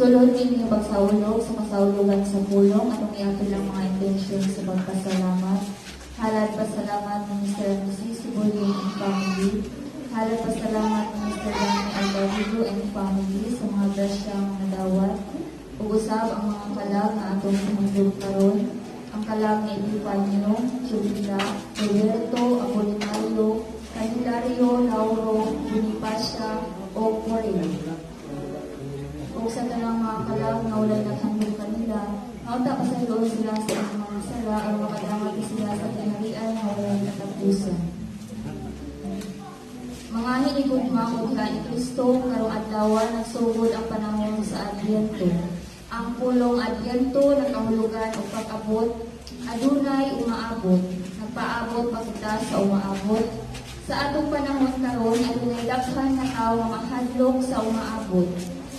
Sulod ninyo pagsaulog sa kasaulugan sa pulong atong iato lang mga intensyon sa pagpasalamat. Halad pasalamat ng Mr. and Mrs. Sibulian and family. Halad pasalamat ng Mr. Dani Alvarido and family sa mga grasyang nadawat. Ug-usab ang mga kalag na atong hinugdog karon. Ang kalag ni Epifanio, Jubila, Roberto, Apolinario, Candelario, Lauro, Bonifacia, o Moreno. O sa talang mga kalag na walay naghandog kanila, nauta pa sa iloon sila sa mga sala o makadamag sila sa tinarian na walay natapusan. Mga hinigugmangod ka ni Kristo, karong adlaw nagsugod ang panahon sa Adbyento. Ang pulong Adbyento nagkahulugan o pag-abot, adunay umaabot, nagpaabot pa kita sa umaabot. Sa atong panahon karon adunay daghan na tao nga mahadlok sa umaabot.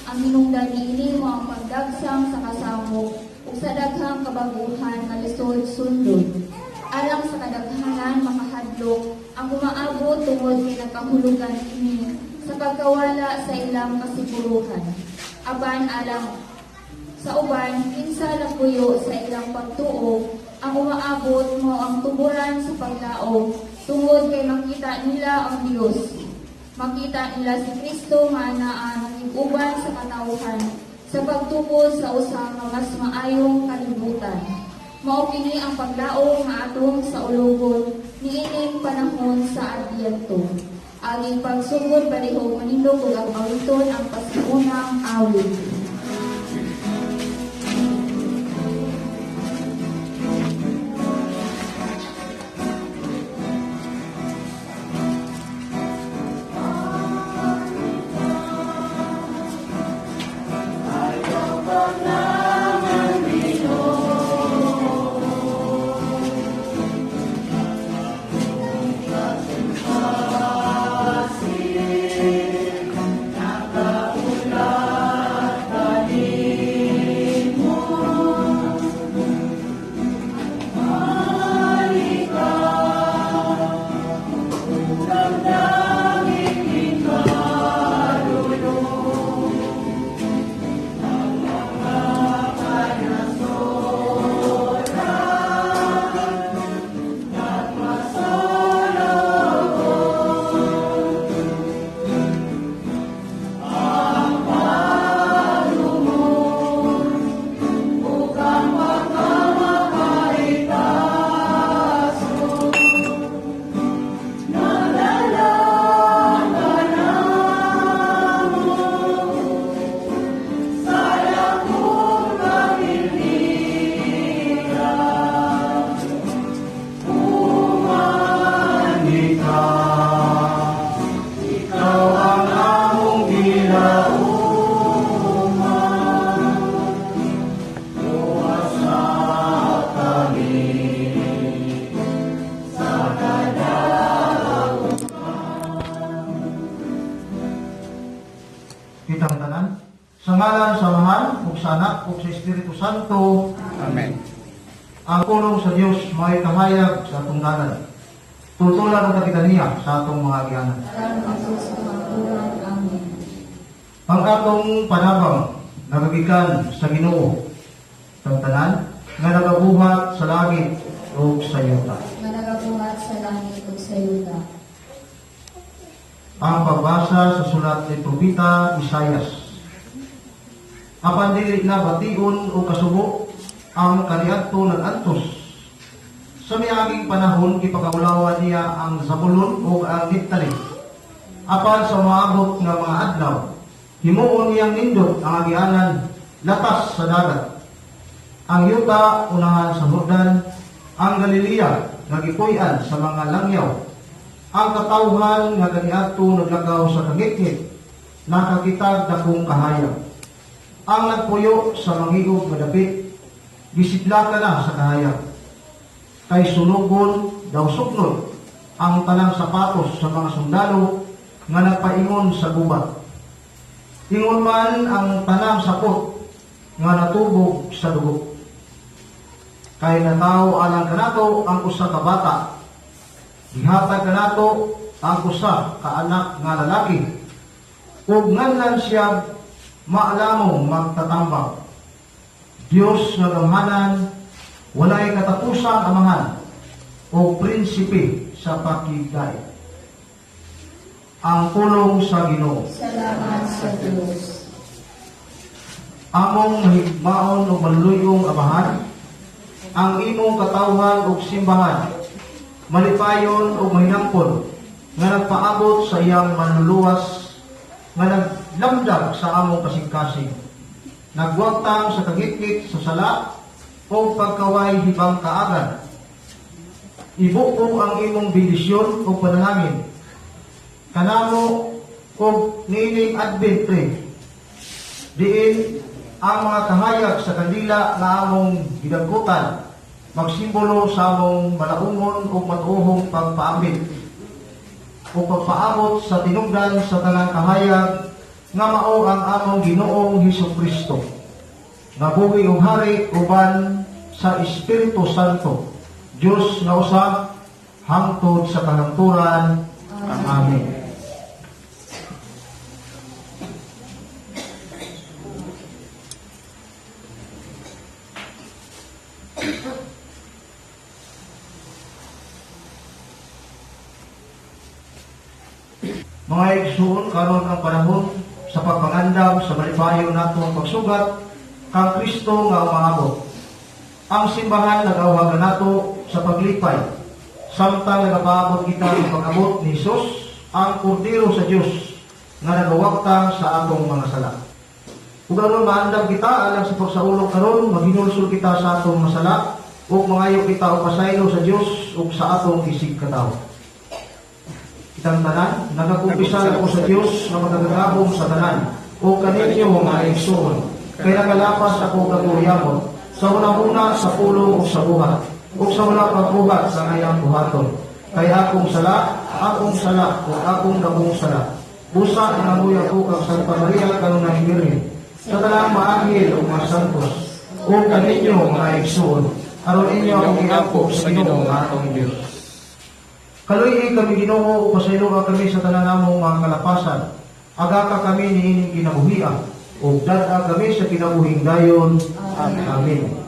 Ang hinungdan niini mo ang pagdagsang sa kasamo ug sa daghang kabaguhan nga lisod sundod. Alang sa kadaghanan makahadlok ang umaabot tungod kay nagkahulugan ini sa pagkawala sa ilang kasiguruhan. Aban alang sa uban kinsa nagpuyo sa ilang pagtuo, ang umaabot mo ang tuburan sa paglaom tungod kay makita nila ang Dios. Makita nila si Kristo nga anaa nag-uban sa katawhan sa pagtukod sa usa nga mas maayong kalibutan. Mao kini ang paglaom nga atong sa ulugon niining panahon sa Adbyento. Aning pagsugod balihog manindog ug ang mawiton ang pasiunang awit. Kitang tanan, sa ngalan sa Ama ug sa Anak ug sa Espiritu Santo. Amen. Ang pulong sa Dios may kahayag sa atong dalan. Tutulan ang kapitaniya sa atong mga agyanan. Ang atong panabang nagagikan sa Ginoo. Kitang tanan nga nagabuhat sa langit ug sa yuta. Nga nagabuhat sa langit ug sa yuta. Ang pagbasa sa sulat ni Propeta Isaias. Apan dili na bation o kasubo ang kaniadto nag-antos. Sa miaging panahon ipakaulawan niya ang Zabulon o ang Naphtali. Apan sa maabot nga mga adlaw, himuon niyang nindot ang agianan latas sa dagat. Ang yuta unahan sa Jordan, ang Galilea nagipuy-an sa mga langyaw. Ang katawhan nga ganiadto naglagaw sa kagitgit, nakakitag dakong kahayag. Ang nagpuyo sa mangigog nga dapit, gisidlaka na sa kahayag. Kay sunugon daw suknod ang tanang sapatos sa mga sundalo nga nagpaingon sa gubat. Ingon man ang tanang sapot nga natubog sa dugo. Kay nataw alang kanato ang usa ka bata. Gihatag kanato ang usa ka anak nga lalaki. Ug nganlan siya maalamong magtatambak. Diyos nga gamhanan, walay katapusang amahan, o prinsipe sa pakigay. Ang pulong sa Ginoo. Salamat sa Diyos. Among mahigmaon o maluluyong amahan, ang imong katawhan o simbahan, malipayon o mahinangkon, nga nagpaabot sa iyang manluluwas, nga naglamdag sa among kasing-kasing, nagwagtang sa kagitgit sa sala, o pagkaway hibang kaagan. Ibuko ang imong bendisyon o panalangin, kanamo o nining Advent pre, diin ang mga kahayag sa kandila nga among gidagkutan, magsimbolo sa among malaumon o matuhong pagpaambit, o pagpaabot sa tinungdan sa tanang kahayag nga mao ang among Ginoong Hesukristo, nga buhi ug hari uban sa Espiritu Santo, Diyos nga usa hangtod sa kahangturan. Amen. Mga igsoon, karon ang panahon sa pagpangandam sa malipayo natong pagsugat kang Kristo nga umaabot. Ang simbahan nag-awagan nato sa paglipay, samtang nagapaabot kita sa pag-abot ni Jesus, ang Kordero sa Diyos nga nagawagtang sa atong mga sala. Ug aron maandam kita alang sa pagsaulog karon, maghinulsol kita sa atong masala ug mangayo kita og pasaylo sa Dios ug sa atong isig katawo. Kitang tanan, nagakumpisal ako sa Dios na magagabong sa tanan o kaninyo mga igsoon, kaya nakalapas ako kaguyamon sa unang-una sa pulong o sa buhat o sa wala pagbuhat sa ngayang buhaton. Kaya akong sala o akong nabong sala. Busa nanguya ko kang Santa Maria kanunay Birhen, sa talang maanghel o mga santos, o kaninyo mga igsoon, aron inyo akong iapok sa Ginoo nga atong Diyos. Kaluy kami Ginoo, pasaylo ka kami sa tanan namong mga kalapasan. Aga ka kami niining kinabuhian, o dada kami sa kinabuhing dayon. Amen.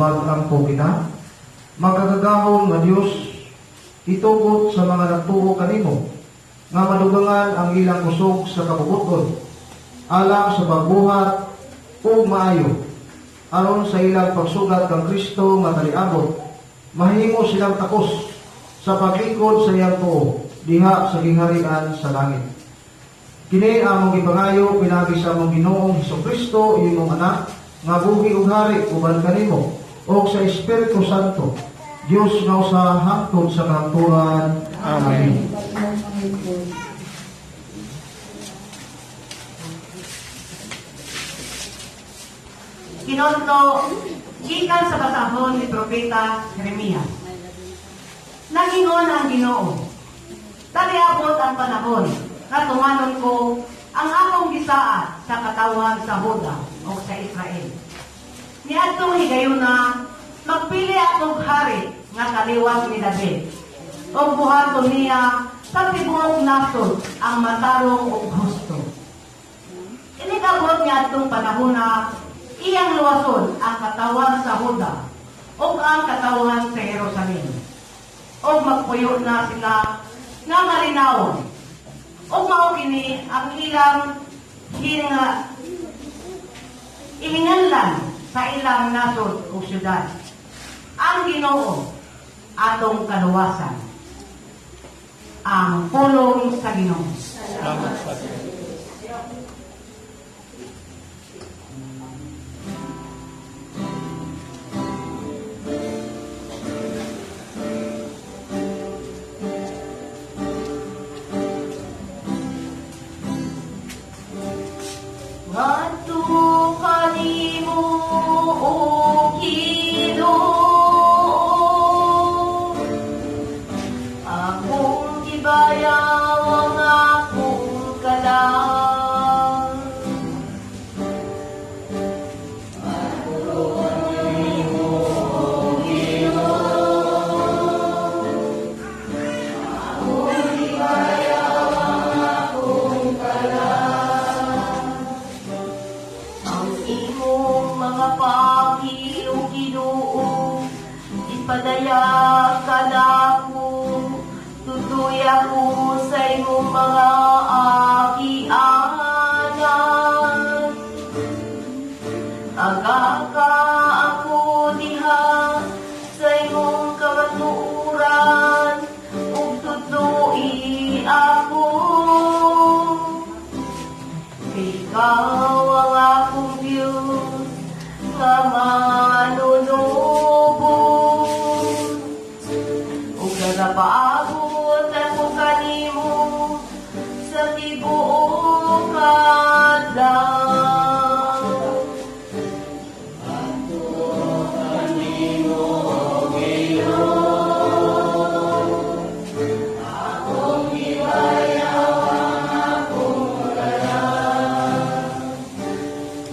Mag-angko kita, magkagagahom nga Dios, itugot sa mga nagtuo kanimo, nga madugangan ang ilang kusog sa kabubuton, alang sa pagbuhat o maayo, aron sa ilang pagsugat kang Kristo nga taliabot, mahimo silang takos sa paglikod sa iyang tuo diha sa gingharian sa langit. Kini among ipangayo pinagi sa among Ginoong Hesukristo imong anak nga buhi ug hari uban kanimo o sa Espiritu Santo Dios nga usa hangtod sa kahangturan. Amen. Kinonto, gikan sa basahon ni Propeta Jeremias. Nagingon ang Ginoo, daliabot ang panahon na tumanon ko ang akong gisaad sa katawan sa Huda o sa Israel. Niadtong higayuna, magpili akong hari nga kaliwat ni David. O buhaton niya sa tibuok nasod ang matarong o husto. Inikabot niya atong panahon na iyang luwason ang katawan sa Huda o ang katawan sa Jerusalem. O magpuyo na sila nga malinawon. O mao kini ang ilang ihinganlan sa ilang nasod o syudad. Ang Ginoo atong kaluwasan. Ang pulong sa Ginoo. Ngadto kanimo o Ginoo, akong gibayaw ang akong kalang. Ang imong mga pagilo Ginoo, ipadaya ka nako, tutoy ako sa imong mga agianan. Agaka ako diha sa imong kamaturan, ug tutoy ako. Ikaw ang akong Diyos nga manunubos, ug nagapaabot ako kanimo sa tibuok adlaw.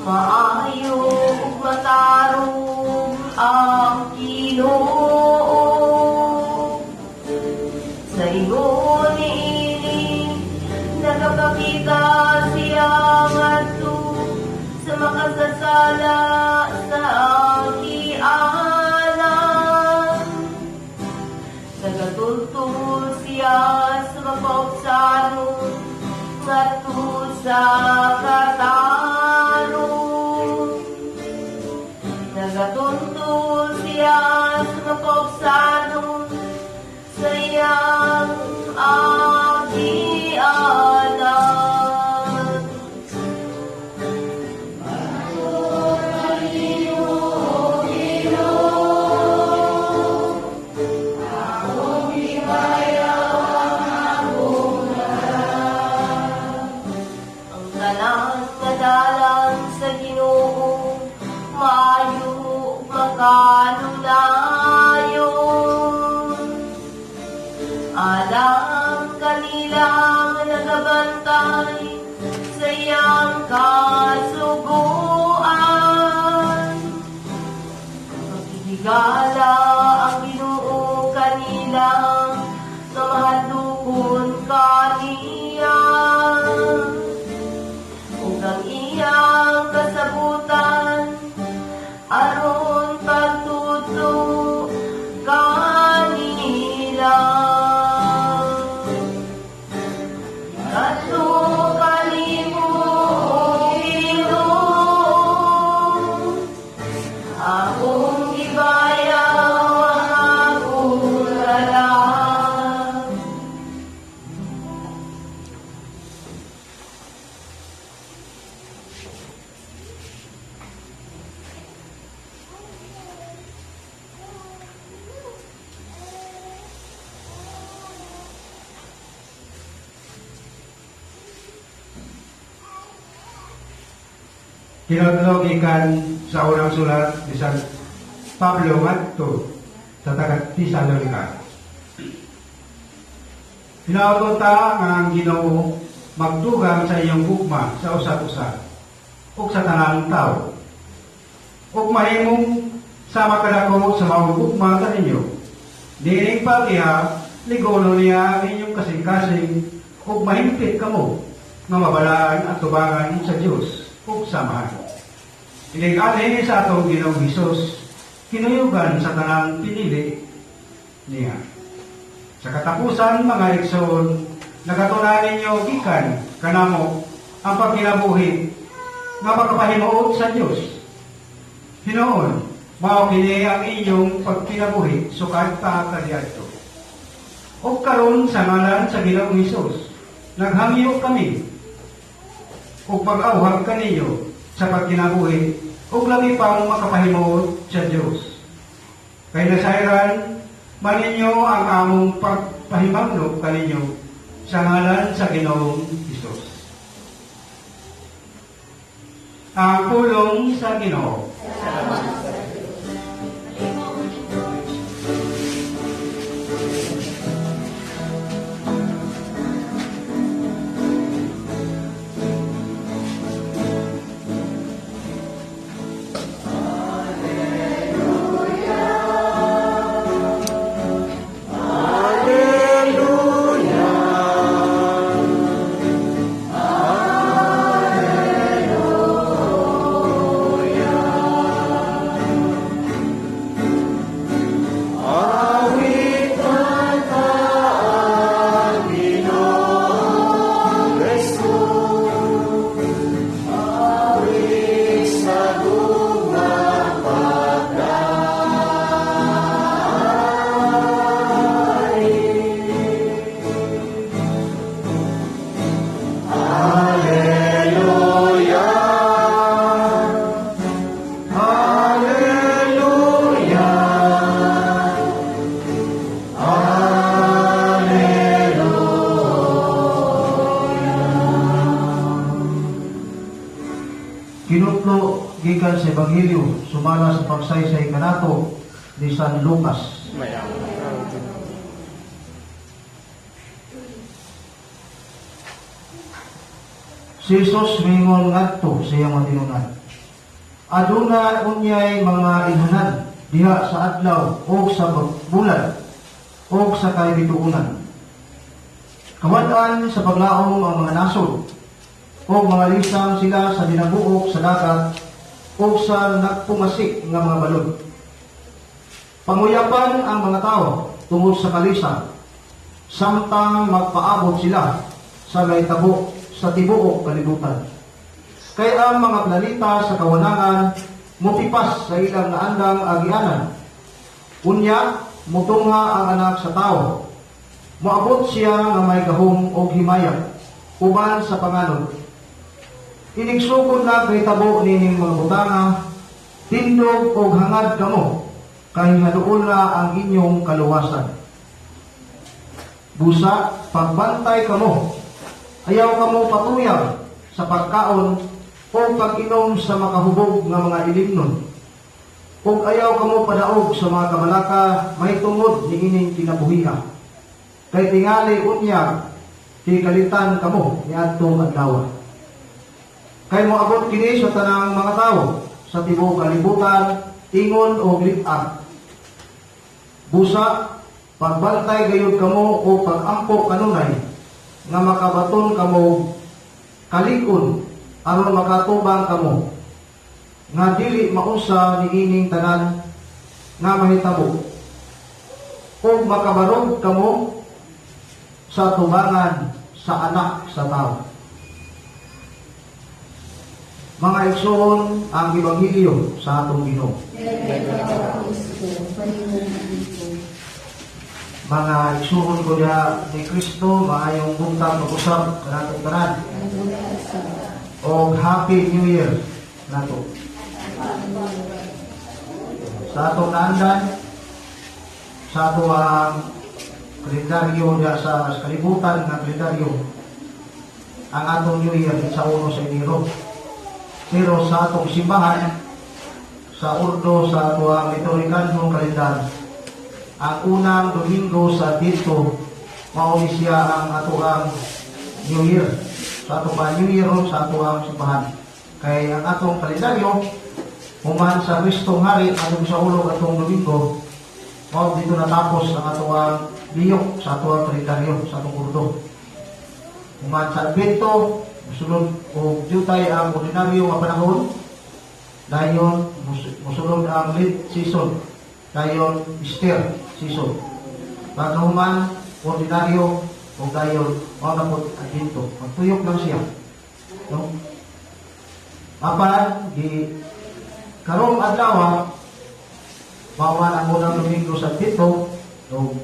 Maayo ug matarong ang Ginoo. Sa ingon niini nagapakita siya ngadto sa makasasala sa agianan. Nagatultol siya sa makaupsanon ngadto sa katarong. Nagatultol siya sa makaupsanon sa iyang agianan. Ang tanan nga dalan sa Ginoo, maayo ug makanunayon. Alam kanila nga nagabantay sa iyang kasuguan. Magigala ang Ginoo kanila nga mahadlokon kaniya. Kinodlog ikan sa unang sulat ni San Pablo ngadto sa taga Tesalonica. Hinautod ta nga ang Ginoo magdugang sa iyong gugma sa usat-usa ug sa tanang tao. Ug mahimong sama kadako sa maong gugma kaninyo. Diining pagkiha, ligono niya ang inyong kasing-kasing ug mahimpit kamo nga mabalaan at tubangan sa Dios ug samahan. Ilig-alin sa atong Ginoong Hesus, kinuyugan sa tanang pinili niya. Sa katapusan, mga igsoon, nagatunan ninyo gikan kanamo ang pagkinabuhi nga makapahimuot sa Dios. Hinoon, mao kini ang inyong pagkinabuhi sukat ta kadiadto. O karon sa ngalan sa Ginoong Hesus, naghangyo kami ug pag-awhag kaninyo sa pagkinabuhi ug labi pang makapahimuot sa Dios. Kay nasayran maninyo ang among pagpahimangno kaninyo sa ngalan sa Ginoong Hesus. Ang pulong sa Ginoo. Kinutlo gikan sa Ebanghelyo sumala sa pagsaysay kanato ni San Lucas. Si Jesus mingon ngadto sa iyang matinunan. Aduna unyay mga ilhanan diha sa adlaw o sa bulan o sa kaibituunan. Kawan-an sa paglaom ang mga nasod o mga lisang sila sa dinabuok sa dagat o sa nagpumasik nga mga balod. Panguyapan ang mga tao tungod sa kalisa, samtang magpaabot sila sa may tabo sa tibuok kalibutan. Kaya ang mga planeta sa kawanangan mutipas sa ilang naandang agianan. Unya, mutungha ang anak sa tao. Moabot siya nga may gahom o himaya, uban sa panganod. Inigsugod na kay tabo nining mga butanga, tindog o hangad kamo, kay haduol na ang inyong kaluwasan. Busa, pagbantay kamo, ayaw kamo patuyang sa pagkaon o pag-inom sa makahubog nga mga ilimnon. Ug ayaw kamo padaog sa mga kabalaka may tungod ni ining kinabuhiha. Kay tingali unya, tikalitan kamo ni adtong adlaw. Kay moabot kini sa tanang mga tao sa tibuok kalibutan, ingon o lit-ak. Busa, pagbantay gayud kamo o pag-ampo kanunay, nga makabaton kamo kalikon aron makatubang kamo, nga dili mausa ni ining tanan nga mahitabo, o makabarog kamo sa tubangan sa anak sa tao. Mga igsoon, ang Ebanghelyo sa atong Ginoo. Mga igsoon ko diha ni Kristo, maayong buntag mag-usap kanatong tanan. O Happy New Year nato. Sa atong naandan, sa atong kalendaryo diha sa kalibutan nga kalendaryo, ang atong New Year sa 1 sa Enero. Pero sa atong simbahan, sa urdo sa tuwang liturgikanhong kalendar, ang unang Domingo sa dito, mao ni siya ang atuang New Year. Sa atong New Year sa atuang simbahan. Kay ang atong kalendaryo, human sa Kristong Hari, atong sa ulo atong Domingo, mao dito natapos ang atuang liyok sa atuang kalendaryo, sa atong urdo. Human sa Advento, musulod o jutay ang ordinaryo nga panahon, dayon musulod ang late season, dayon Easter season. Pagkahuman, ordinaryo o dayon mao na po Advento. Magtuyok lang siya. No? Apan di karong adlaw mao man ang unang Domingo sa Advento, so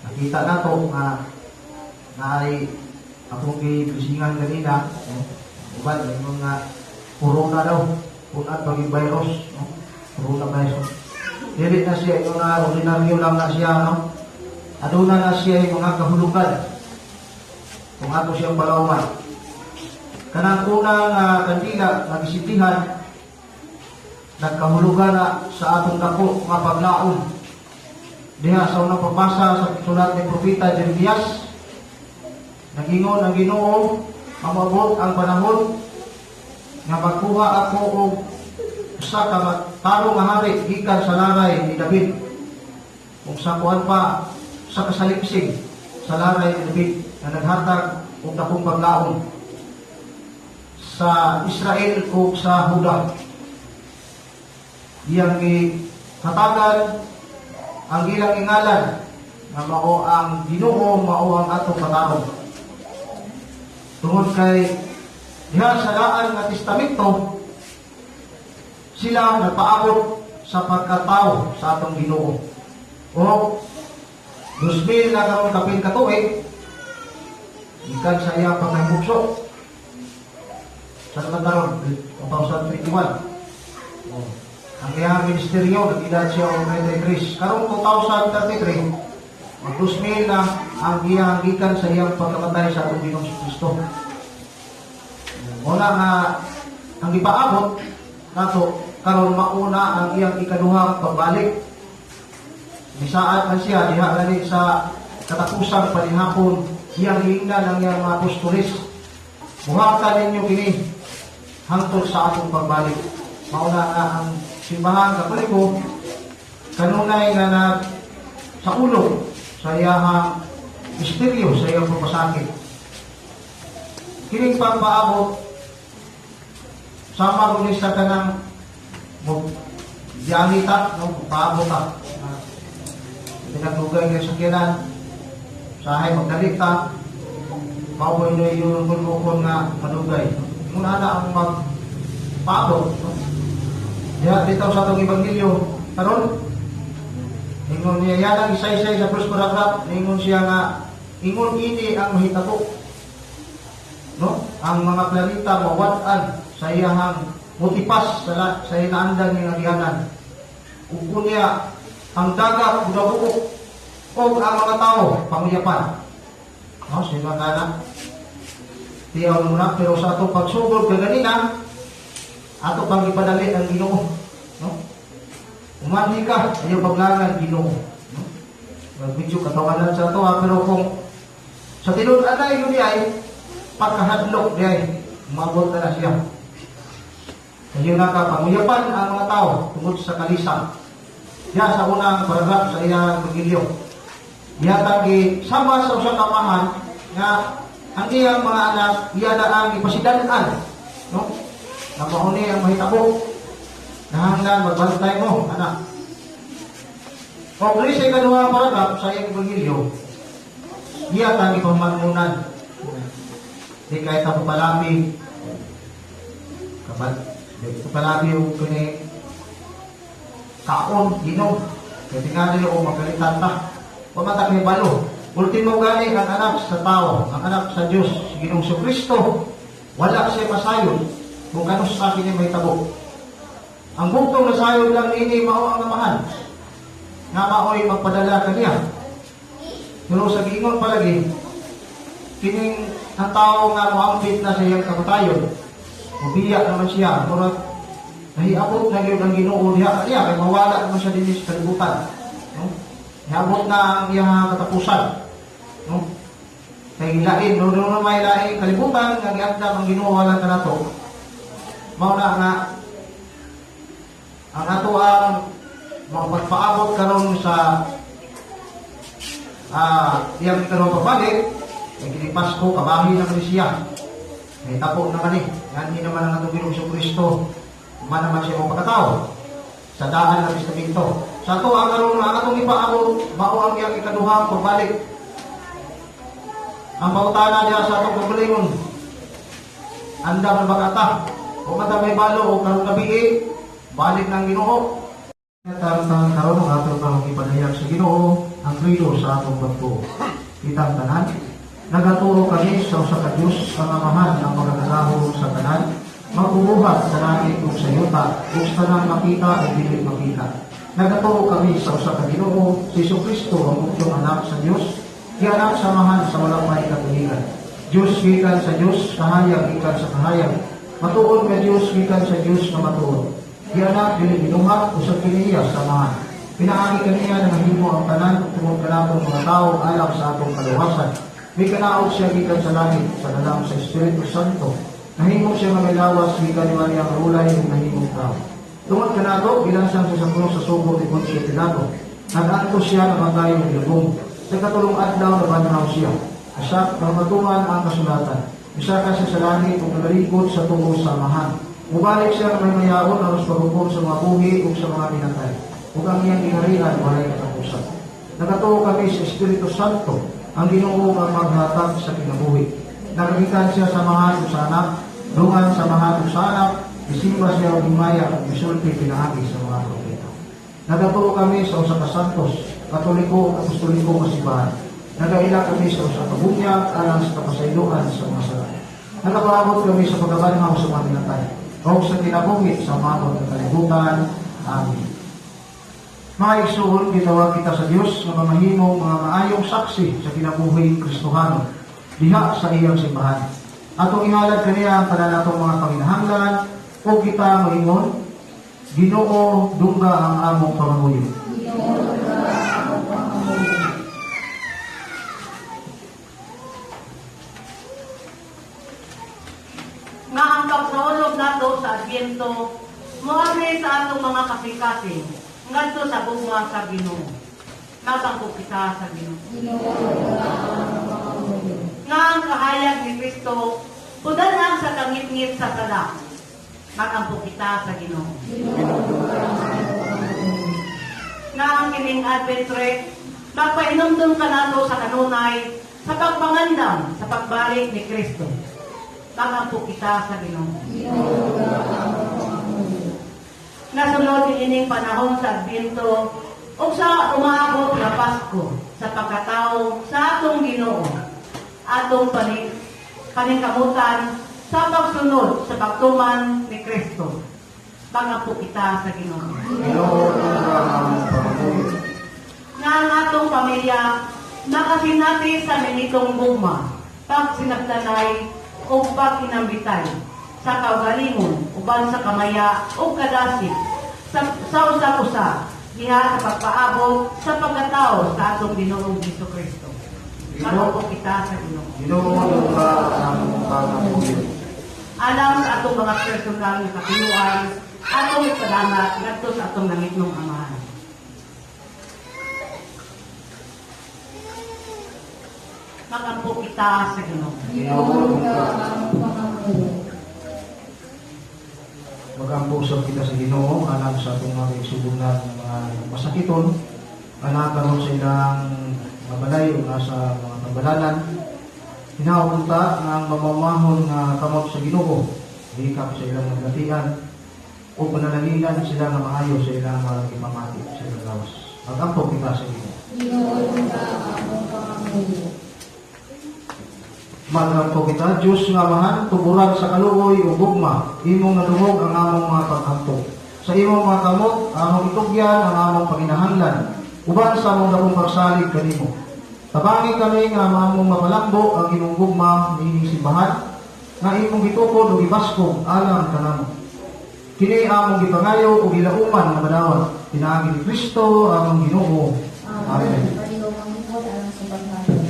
nakita nato nga naay akong gibisingan kanina, no? Uban may mga corona daw, punan paging virus, no? Corona virus. Dili na siya yung ordinaryo lang na siya, no? Aduna na siya yung mga kahulugan kung ato siyang palauman. Kanang unang kandila na gisitihan, nagkahulugan na sa atong dako nga paglaom. Diha sa unang pagbasa sa sulat ni Propeta Jeremias, nagingon ang Ginoo, mamabot ang panahon nga magkuha ako og usa ka tarong nga hari gikan sa laray ni David. Kung sa kuan pa sa kasaliksig sa laray ni David na naghatag og dakong paglaom sa Israel o sa Huda. Iyang gihatagan ang ilang ingalan nga mao ang Ginoo, mao ang atong katarong. Tungod kay diha sa daan nga testamento, sila nagpaabot sa pagkatao sa atong Ginoo. O 2000 na karon kapin katuig, ikan sa iyang pagkahibugso sa karon 2021. Ang iyang ministeryo nag-edad siya og 33. Karong 2033, mag-2000 na ang iyang gikan sa iyang pagkamatay sa atong Ginoong Kristo. Muna nga ang ipaabot nato karon mauna ang iyang ikaduhang pagbalik. Bisaad man siya diha gani sa katapusang panihapon, iyang hingnan ang iyang mga apostoles. Buhatan ninyo kini hangtod sa atong pagbalik. Mauna nga ang simbahan Katoliko kanunay nga sa ulo sa iyang misteryo, sa iyang pagpasakit. Kining pagpaabot sama rin sa kanang dialita, no, paabot ta. Pinagdugay ng sakyanan, sahay magdalita, maboy na yung kulukon nga madugay. Muna na ang magpaabot. No? Diya, dito sa itong Ebanghelyo, karon ingon niya yan ang isa-isa sa first paragraph, ingon siya nga, ingon ini ang mahitabo. No? Ang mga planeta mawatan sa iyahang mutipas sa inaandan ng agihanan. Ukon niya ang dagat, budabuok, o ang mga tao, panguyapan. No? Sila ka na. Tiyaw muna, pero sa itong pagsugod kaganina, ato pang ipadali ang Ginoo. No? Umani ka, ayaw paglangan Ginoo. No? Mag-video katawanan sa ito, pero kung sa tinunan na yun ay pagkahadlok diay, umabot na siya. Kaya nakapanguyapan ang mga tao tungkol sa kalisang. Diya sa unang paragraph sa iyang Ebanghelyo. Diya tagi sama sa usang kamahan nga ang iyang mga anak iya na ang ipasidanan. No? Napauni ang mahitabo. Nahanglan magbantay mo, anak. O kung sa ikaduhang paragraph sa iyang Ebanghelyo, iya tagi pamanunan. Di kahit ako palami kapag ito palami yung kuni kaon, inom kaya tingnan nila o magkalitan ta pamatak may balo. Ultimo gani ang anak sa tao, ang anak sa Diyos, si Ginoong Kristo, wala siya masayon kung kanus sa akin yung may tabo. Ang buktong na sayon lang ini mao ang namahan nga mao'y magpadala kaniya. Pero sa giingon palagi kining ang tao nga moambit na sa iyang kamatayon, Ubiya naman siya, murag nahiabot na gyud ang Ginoo diha kaya kay mawala naman siya dinhi sa kalibutan. No? Nahiabot na ang iyang katapusan. No? Kay lain, no may lain kalibutan nga giagda ang Ginoo wala kanato. Mao na nga ang ato ang mga pagpaabot karon sa iyang karon pabalik, kay kini Pasko kabahin na kani siya. May tapo naman eh. Yan din naman ang atong Ginoong Kristo. Man naman siya mong pagkatao. Sa daan ng Testamento. Sa ito, ang atong ipaabot, mao ang iyang ikaduhang pagbalik. Ang pautana niya sa atong pagbalingon. Anda man bagata. O mata may balo o karong gabi, balik ng Ginoo. Tarang karon ang atong parang ipadayag sa Ginoo, ang krido sa atong pagtuo. Kitang tanan. Nagaturo kami sa usa ka Dios ang amahan ng mga nagahom sa tanan, magbubuhat sa langit ug sa yuta, ug sa tanang makita ug dili makita. Nagaturo kami sa usa ka Ginoo, si Jesucristo ang mutyong anak sa Dios, gianak sa amahan sa walang may katuligan. Dios gikan sa Dios, kahayag gikan sa kahayag. Matuod nga Dios gikan sa Dios nga matuod. Gianak dili binuhat usab kiniya sa amahan. Pinaagi kaniya na mahimo ang tanan tungod kanatong mga tawo alam sa atong kaluwasan. May kanaog siya gikan sa langit, sa dalang sa Espiritu Santo. Nahimong siya mamilawas, gikan ni Maria Karulay, ug nahimong tao. Tungod kanato, gilansan siya sa krus sa subo ni Poncio Pilato. Nag-anto siya na matay ng ilubong. Sa katulong adlaw na banhaw siya. Asak, pamatungan ang kasulatan. Isaka siya sa langit ug nalarikot sa tungo sa amahan. Mubalik siya na may mayaon aros paghukom sa mga buhi ug sa mga pinatay. Ug ang iyang gingharian walay katapusan. Nagatuo kami sa Espiritu Santo, ang Ginoo ang maghatag sa kinabuhi. Nagagikan siya sa mahal o sa anak, dungan sa mahal o sa anak, isimba siya o himaya at misulti pinaagi sa mga propeta. Nagatuo kami sa usa ka santos, katoliko at apostoliko kasibahan. Nagaila kami sa usa ka bunyag alang sa kapasayloan sa mga sala. Nagapaabot kami sa pagkabanhaw sa mga pinatay, o sa kinabuhi sa mga kalibutan. Amen. Mga igsoon, gitawag kita sa Dios nga mamahimong mga maayong saksi sa kinabuhi Kristohano diha sa iyang simbahan. Atong ihalad kaniya ang kananatong mga panginahanglan o kita moingon, Ginoo dungga ang among pangamuyo. Nga ang pagsaulog nato sa Adbyento, moami sa atong mga kasing-kasing, ngadto sa bugma sa Ginoo. Nasampo kita sa Ginoo. Nga ang kahayag ni Kristo, pudanan sa kangit-ngit sa sala. Nakampo kita sa Ginoo. Nga ang kining Advent Trek, magpainumdum ka nato sa kanunay, sa pagpangandam, sa pagbalik ni Kristo. Nakampo kita sa Ginoo. Nasunod ining panahon sa Adbyento o sa umaabot na Pasko sa pagkatao sa atong Ginoo, atong paningkamutan sa pagsunod sa pagtuman ni Kristo. Pangapo kita sa Ginoo. Nga ang atong pamilya nakasinati sa minitong gugma, pag sinagdanay o pag inambitay sa kaugalingon, uban sa kamaya o kadasig, sa usa-usa, diha sa pagpaabot sa pagkatao sa atong Ginoong Jesucristo. Pangapo kita sa Ginoo. Ginoo dungga ang among pangamuyo. Alam sa atong mga personal na katinuan, atong salamat ngadto sa atong nangitnong amahan. Magampo kita sa Ginoo. Magampo kita sa Ginoo alang sa atong mga igsugunan ng mga masakiton, anakaron sa ilang mabalay o nasa mga tambalanan. Hinaunta ang mamamahon nga kamot sa Ginoo, hikap sa ilang naglatian, o panalagilan sila nga maayo sa ilang mga ipamati sa ilang lawas. Magampo kita sa Ginoo. Magampo kita, Diyos nga amahan, tuburan sa kaluoy o gugma, imong nadungog ang among mga paghampo. Sa imong mga kamot, among itugyan ang among paginahanglan, uban sa among dakong pagsalig kanimo. Tabangi kami nga among mapalambo ang imong gugma niining simbahan, nga imong gitukod o gibaskog alang kanamo. Kini among gipangayo o gilauman nga madawat. Pinaagi ni Kristo among Ginoo. Amen. Pariho manghod alang sa paghayo.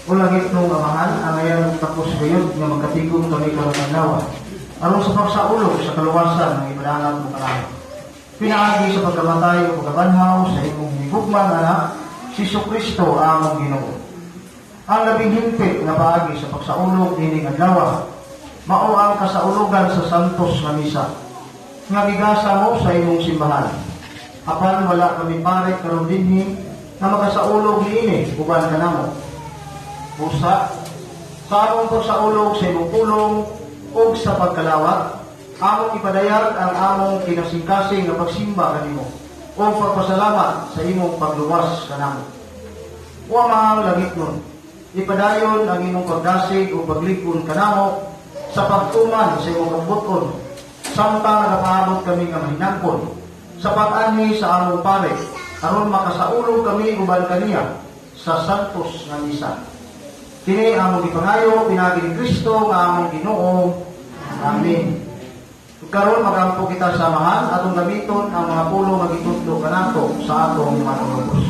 Ulangit nung amahan, ang ayang tapos gayod nga magkatigong kami karong nawa. Aron sa pagsaulog sa kaluwasan ng ibadangan mo karami. Pinaagi sa pagkamatay o pagkabanhaw sa imong higugmang anak, si Kristo among Ginoo. Ang labing himpit na paagi sa pagsaulog nining adlaw, mao ang kasaulugan sa santos nga misa. Nga gigasa mo sa imong simbahan. Apan wala kami pare karon dinhi na makasaulog niini uban kanamo. Busa, sa among pagsaulog sa imong pulong ug sa pagkalawat, among ipadayag ang among kinasingkasing nga pagsimba kanimo o pagpasalamat sa imong pagluwas kanamo. Wa mahal langit nun, ipadayon ang imong pagdasig o paglikon kanamo sa pagtuman sa imong kabuton, samtang nakapaabot kami nga mahinangkon sa pag-anhi sa among pare, aron makasaulog kami uban kaniya sa santos nga misa. Kini among gipangayo pinagi ni Kristo nga among Ginoo. Amen. Karon magampo kita samahan atong gamiton ang mga pulo nga gitudlo kanato sa atong manunubos.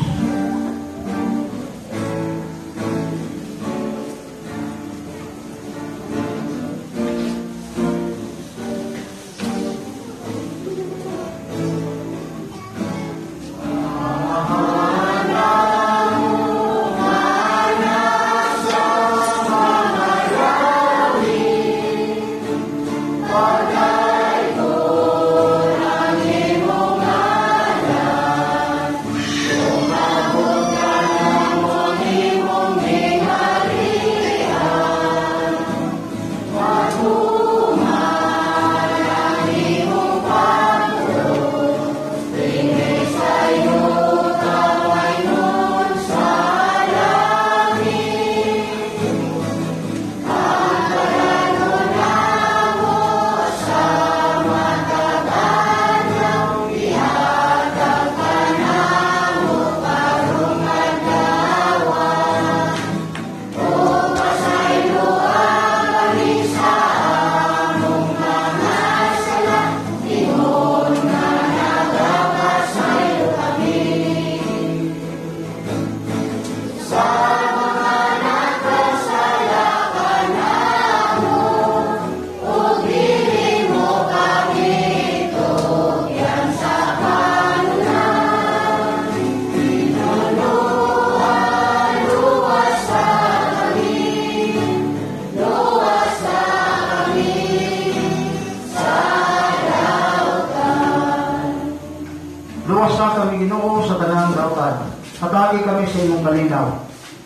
Luwasa kami Ginoo sa tanang daotan. Hatagi kami sa imong kalinaw.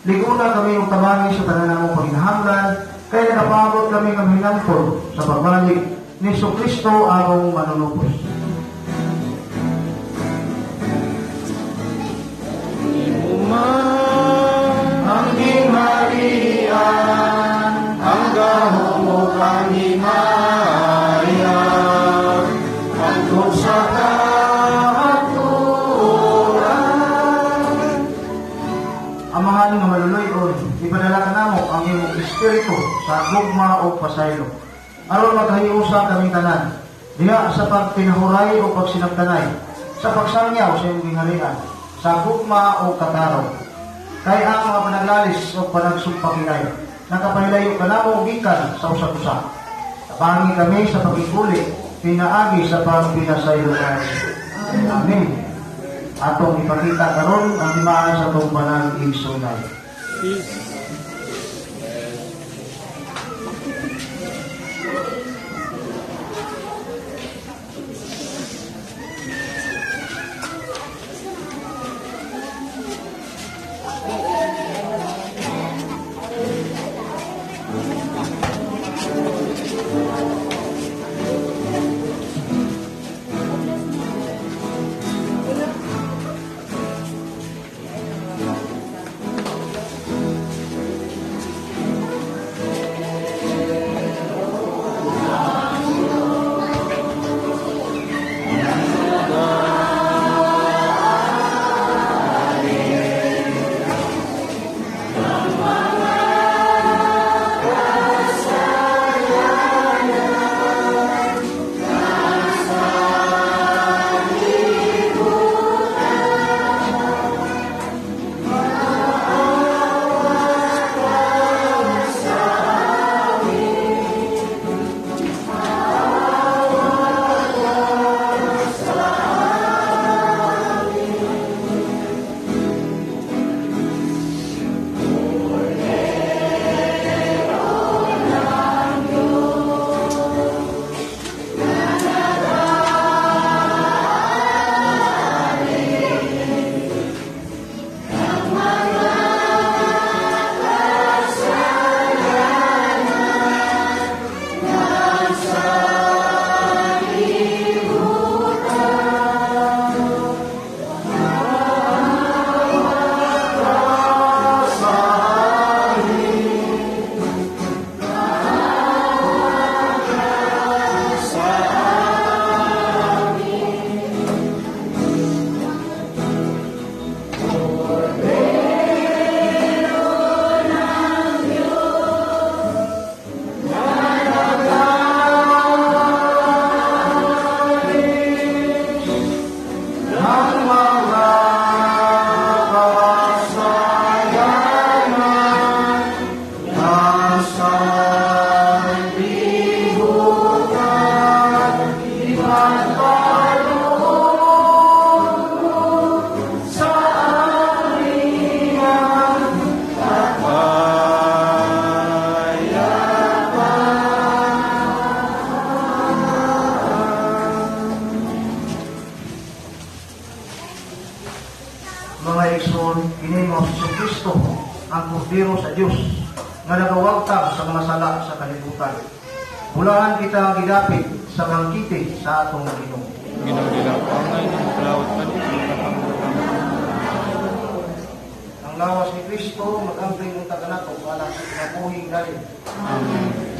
Liguna kami yung tabangi sa tanan namong paghinahanglan, kaya nakapabot kami ng hinangkon sa pagbalik ni Kristo among manunubos. Ang gingharian, ang gahom mo kanimayan, hangtod sa amahan nga maluluyon, ipadala ka namo ang imong espiritu sa gugma o pasaylo. Aron magkahiusa kaming tanan, diha sa pagpinahuray o pagsinagtanay, sa pagsangyaw sa imong gingharian, sa gugma o kataraw. Kay ang mga panaglalis o panagsumpakinay, nakapahilayo ka namo gikan sa usag-usa. Tabangi kami sa pagiguli, pinaagi sa pagpinasaylo kayo. Amen. Atong ipakita karon ang limaan sa atong banal igsoonay. Ang mga kasayaman nasa libutan, ipagkaloob mo sa alingan at mga igsoon, kini mo sa Kristo ang kordero sa Dios nga nagawagtag sa mga sala sa kalibutan. Bulahan kita gidapit sa bangkite sa atong Ginoo. Ginagilapangay ng plawat Ang lawas ni Kristo mag-amping ng taganato para sa kinabuhing galing. Amen.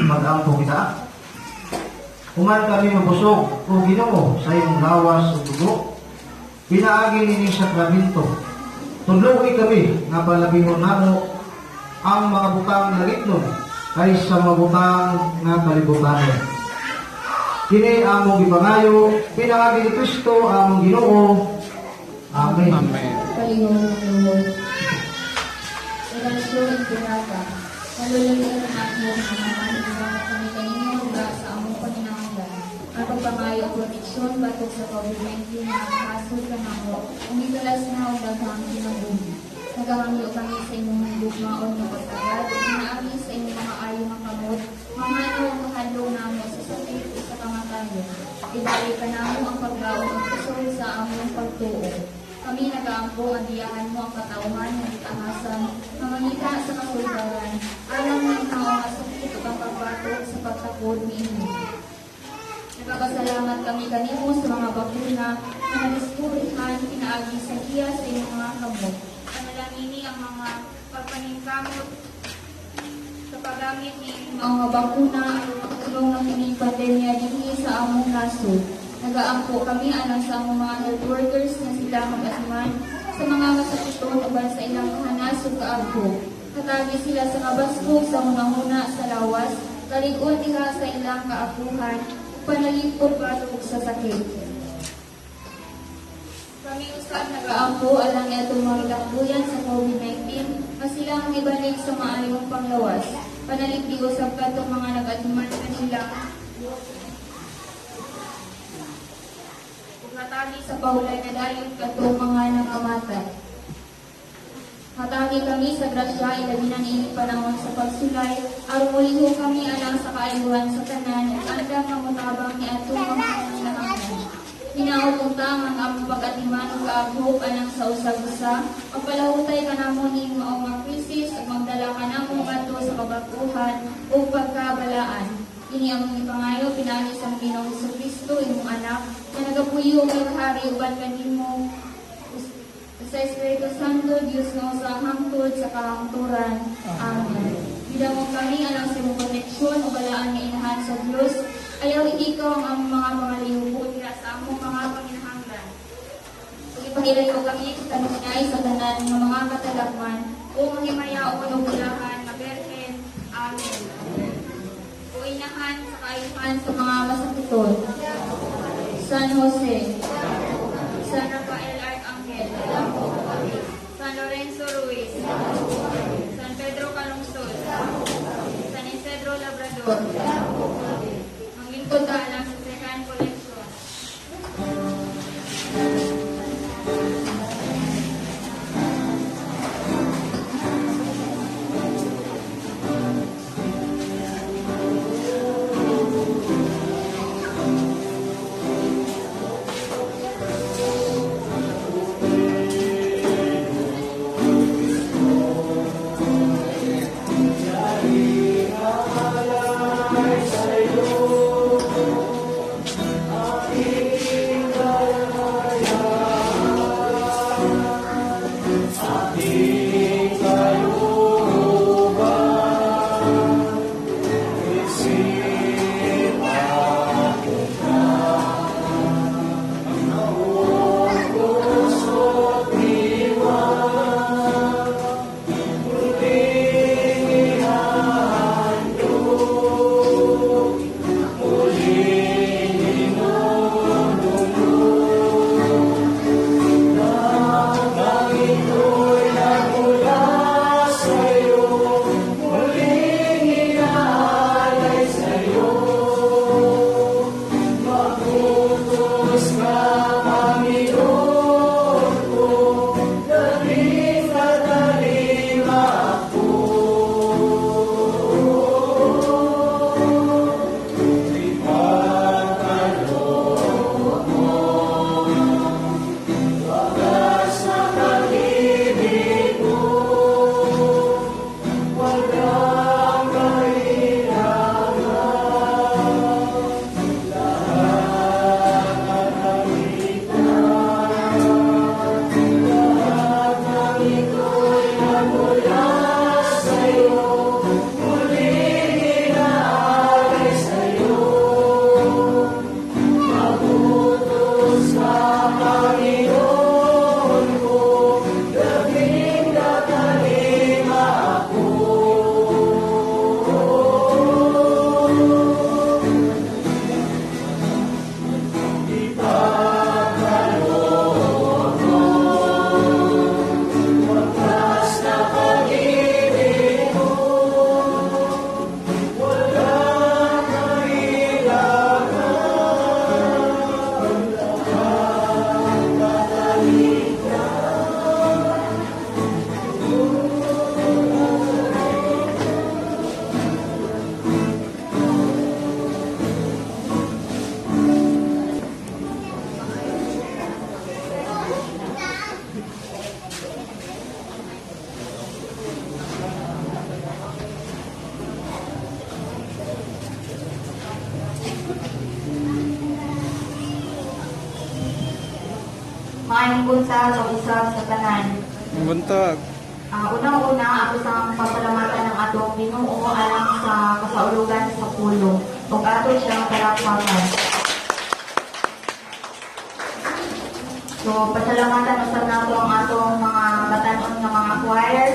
Mag-ampo kita. Human kami mabusog o Ginoo sa iyong lawas o dugo. Pinaagi nini sakramento. Tudlogi kami nga palabihon namo ang mga butang na litnon kaysa mga butang nga kalibutan. Kini among gipangayo, pinaagi ni Kristo among Ginoo. Amen. Amen. Palingong ng Lord. Relasyon at pinaka. Malulungin ang aking mga iba kami kanina mula sa among paninanggan. Ang pagpangayo at proteksyon batok sa COVID-19 na nakasod ka na mo. Umitulas na ang daghang kinabuhi. Nagahangyo kami sa inyong lugmaon ng pagkagad. Inaami sa inyong mga ayaw ng kamot. Mamano ang kahandong namo sa sakit o sa kamatayon. Ibalik ka namo ang paglaon ng kusol sa among pagtuo. Kami nag-aampo ang diyahan mo ang katauhan ng itahasan, mamangita sa kasulbaran, alam ng mga sakit o ang pagbatok sa pagtakod ni inyo. Nagpapasalamat kami kanimo sa mga bakuna na nadispurihan, pinaagi sa mga pagpaningkamot sa paggamit ni mga bakuna tulong ng kining pandemya dinhi sa among nasod. Nagaampo kami alang sa among mga health workers na sila mag-atiman sa mga masakiton uban sa ilang kahanas ug kaagbo. Katagi sila sa kabaskog sa hunahuna sa lawas, kalig-on diha sa ilang kaapuhan, ug panalipod batok sa sakit. Kami usab nagaampo alang niadtong mga lakbuyan sa COVID-19 nga silang ibalik sa maayong panglawas. Panalipdi usab katong mga nag-atiman kanila ug hatagi sa pahulay na dayon katong mga nakamatay. Hatagi kami sa grasya ilabi na niini panahon sa pagsulay aron muliho kami alang sa kaayuhan sa tanan ug andam nga motabang ni atong mga kinahanglan. Hinautang ang among pag-atiman ug kaaghop alang sa usag-usa, pagpalahutay kanamo ning maong mga krisis ug magdala kanamo ngadto sa kabakuhan ug pagkabalaan. Ini ang ipangayo pinaagi sa Ginoong Jesucristo imong anak nga nagapuyo ug hari uban kanimo sa Espiritu Santo Dios nga sa hangtod sa kahangturan. Amen. Bidamog kami alang sa imong proteksyon ug balaan nga inahan sa Dios. Ayaw ikaw ang mga pangaliho diha sa among mga panginahanglan. Ug ipahilayo kami sa kanunay sa tanan nga mga katalagman o mahimayaon ug bulahan nga Berhen. Amen. O inahan sa kaayuhan sa mga masakiton. San Jose, San Rafael Arcangel, San Lorenzo Ruiz, San Pedro Calungsod, San Isidro Labrador, manglingkod ka alang sa second collection. Maayong buntag o usab sa tanan. Buntag. Unang-una, ato sa pasalamatan ng atong Ginoo alang sa kasaulugan sa pulong ug ato siyang palakpakan. So, pasalamatan usab nato ang atong mga batanon nga mga choir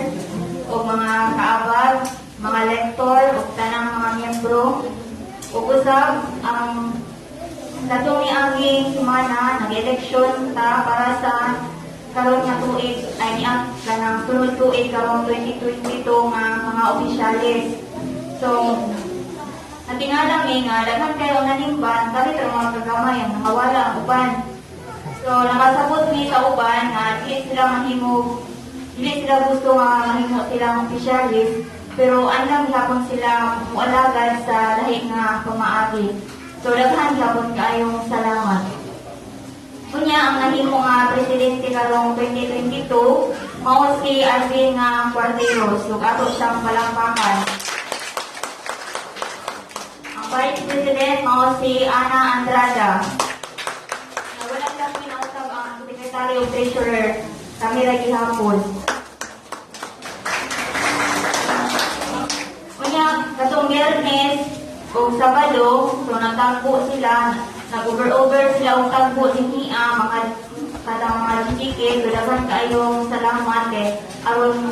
o mga kaabag, mga lektor o tanang mga miyembro. Ug usab ang natong niaging semana nag-eleksyon ta para sa karon nga tuig ay niang kanang sunod tuig karong 2022 nga mga opisyalis. So, natingala mi nga daghan kayo nanimban dali ra mga kagamay ang nakawala ang uban. So, nakasabot mi sa uban nga dili sila gusto nga mahimo silang opisyalis, pero andam gyapon sila mualagad sa lahi nga pamaagi. So, daghan gyapon kaayong salamat. Kunya ang nahimo nga presidente karong 2022 mao si Alvin nga Cuarteros, ug ato siyang palakpakan. Ang vice president mao si Ana Andrada. Nawalan lang pinausab ang secretary of treasurer kami ra gihapon. Kunya katong Biyernes ug Sabado, so nagtagpo sila. Nag-over sila ang tagbo din niya, mga ticket, dalagan kayong salamat aron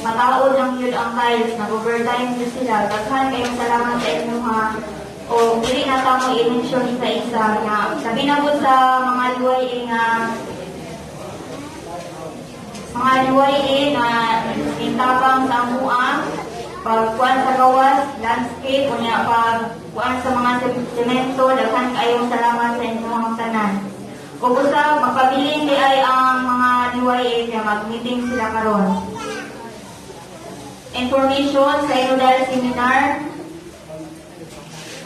mataod lang yun ang tiles, nag-overtime din sila, daghan kayong salamat sa inyo ha, o dili na tamo i-mention isa-isa, nga sabi na po sa mga luwain na intapang sa amuang, pagkuhan sa gawas, landscape, o niya pagkuhan sa mga semento, daghan kayong salamat sa inyong mga tanan. Kung gusto, magpabilin di ay ang mga liwain kaya mag-meeting sila karon. Information sa Inodal Seminar.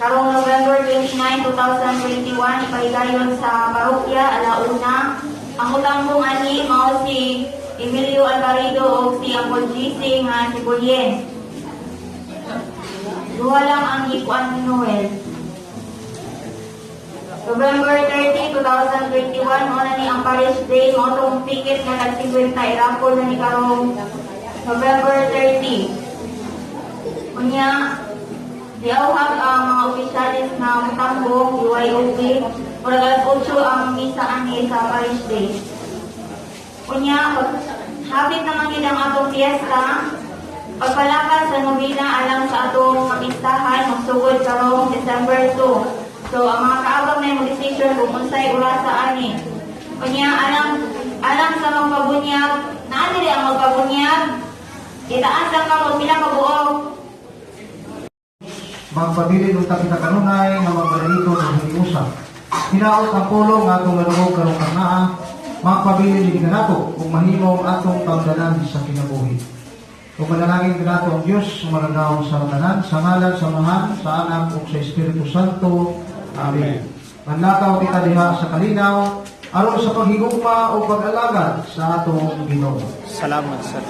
Karong November 29, 2021, ipahigayon sa parokya, alauna. Ang utambong ani, mao si Emilio Alvarido o si Apol Gising nga si Bulyen. Duha lang ang ikuan ni Noel. November 30, 2021, muna ni ang Parish Day, mo itong ticket na nag-50, irapol na ni karong November 30. Kunya, diawhag ang mga opisyalis na matambong, UIOP, mula alas 8 ang misa ani sa Parish Day. Kunya, habit naman yun ang atong fiesta, pagpalakas sa nobina alang sa atong pamistahan magsugod karong December 2. So ang mga kaabang na yung decision kung unsay orasa ani. Kunya alang sa magpabunyag, naan dili ang magpabunyag, itaas lang ka mo bilang kabuok. Magpabilin unta kita kanunay nga magbalito ng hiniusa. Hinaot ang pulong nga atong nalugog karong kanaa, magpabilin din nato kung mahimong atong pagdanan sa kinabuhi. Kung manalangin nato ang Diyos, maranaon sa tanan, sa ngalan, sa Amahan, sa Anak, ug sa Espiritu Santo. Amen. Manlakaw kita diha sa kalinaw, aron sa paghigugma o pag-alagad sa atong Ginoo. Salamat sa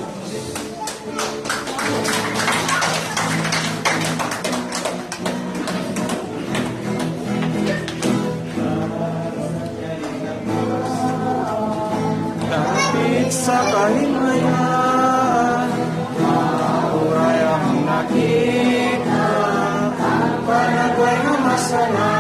Dapit sa kahimayan, mauray ang nakita, panagway nga masalamat.